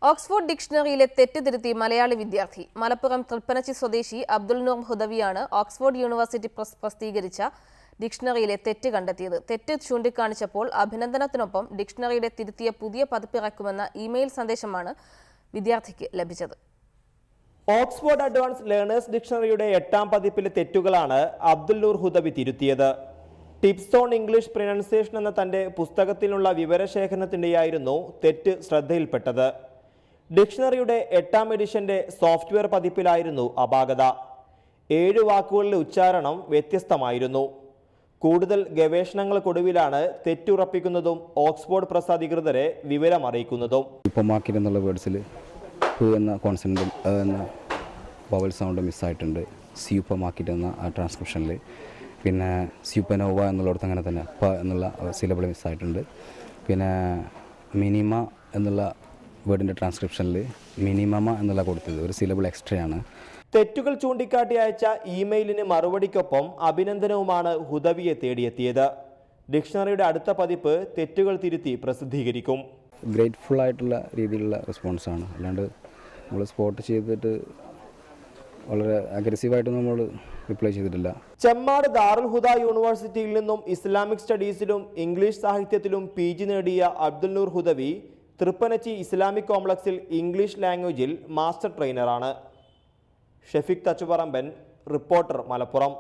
Oxford ഡിക്ഷണറിയിലെ തെറ്റ് തിരുത്തി മലയാളി വിദ്യാർത്ഥി. മലപ്പുറം തൃപ്പനച്ചി സ്വദേശി അബ്ദുൽ നൂർ ഹുദവിയാണ് ഓക്സ്ഫോർഡ് യൂണിവേഴ്സിറ്റി പ്രസ് പ്രസിദ്ധീകരിച്ച ഡിക്ഷണറിയിലെ തെറ്റ് കണ്ടെത്തിയത്. തെറ്റ് ചൂണ്ടിക്കാണിച്ചപ്പോൾ അഭിനന്ദനത്തിനൊപ്പം ഡിക്ഷണറിയുടെ തിരുത്തിയ പുതിയ പതിപ്പിറക്കുമെന്ന ഇമെയിൽ സന്ദേശമാണ് വിദ്യാർത്ഥിക്ക് ലഭിച്ചത്. ഓക്സ്ഫോർഡ് അഡ്വാൻസ് ലേണേഴ്സ് ഡിക്ഷണറിയുടെ 8ാം പതിപ്പിലെ തെറ്റുകളാണ് അബ്ദുൽ നൂർ ഹുദവി തിരുത്തിയത്. ടിപ്സ് ഓൺ ഇംഗ്ലീഷ് പ്രൊനൗൺസിയേഷൻ എന്ന തന്റെ പുസ്തകത്തിലുള്ള വിവരശേഖരണത്തിൻ്റെയായിരുന്നു തെറ്റ് ശ്രദ്ധയിൽപ്പെട്ടത്. ഡിക്ഷണറിയുടെ 8ാം എഡിഷന്റെ സോഫ്റ്റ്വെയർ പതിപ്പിലായിരുന്നു അപാകത. 7 വാക്കുകളിലെ ഉച്ചാരണം വ്യത്യസ്തമായിരുന്നു. കൂടുതൽ ഗവേഷണങ്ങൾക്കൊടുവിലാണ് തെറ്റുറപ്പിക്കുന്നതും ഓക്സ്ഫോർഡ് പ്രസ് അധികൃതരെ വിവരമറിയിക്കുന്നതും. എന്ന കോൺസെൻറ്റും എന്ന വവൽ സൗണ്ട് മിസ്സായിട്ടുണ്ട്. സ്യൂപ്പർ മാർക്കറ്റ് എന്ന ട്രാൻസ്ക്രിപ്ഷനിൽ, പിന്നെ സ്യൂപ്പനോവ എന്നുള്ളിടത്ത് അങ്ങനെ തന്നെ പ എന്നുള്ള സിലബിൾ മിസ്സായിട്ടുണ്ട്. പിന്നെ മിനിമ എന്നുള്ള വേർഡിൻ്റെ ട്രാൻസ്ക്രിപ്ഷനിൽ മിനിമമ എന്നുള്ള കൊടുത്തത് ഒരു സിലബിൾ എക്സ്ട്രയാണ്. തെറ്റുകൾ ചൂണ്ടിക്കാട്ടി അയച്ച ഇമെയിലിന് മറുപടിക്കൊപ്പം അഭിനന്ദനവുമാണ് ഹുദവിയെ തേടിയെത്തിയത്. ഡിക്ഷണറിയുടെ അടുത്ത പതിപ്പ് തെറ്റുകൾ തിരുത്തി പ്രസിദ്ധീകരിക്കും. ഗ്രേറ്റ്ഫുൾ ആയിട്ടുള്ള രീതിയിലുള്ള റെസ്പോൺസാണ്, അല്ലാണ്ട് നമ്മൾ സ്പോട്ട് ചെയ്തിട്ട് വളരെ അഗ്രസീവായിട്ട് നമ്മൾ റിപ്ലൈ ചെയ്തിട്ടില്ല. ചെമ്മാട് ദാറുൽ ഹുദ യൂണിവേഴ്സിറ്റിയിൽ നിന്നും ഇസ്ലാമിക് സ്റ്റഡീസിലും ഇംഗ്ലീഷ് സാഹിത്യത്തിലും PG നേടിയ അബ്ദുൽ നൂർ ഹുദവി തൃപ്പനച്ചി ഇസ്ലാമിക് കോംപ്ലക്സിൽ ഇംഗ്ലീഷ് ലാംഗ്വേജിൽ മാസ്റ്റർ ട്രെയിനറാണ്. ഷെഫീഖ് തച്ചുപറമ്പൻ, റിപ്പോർട്ടർ, മലപ്പുറം.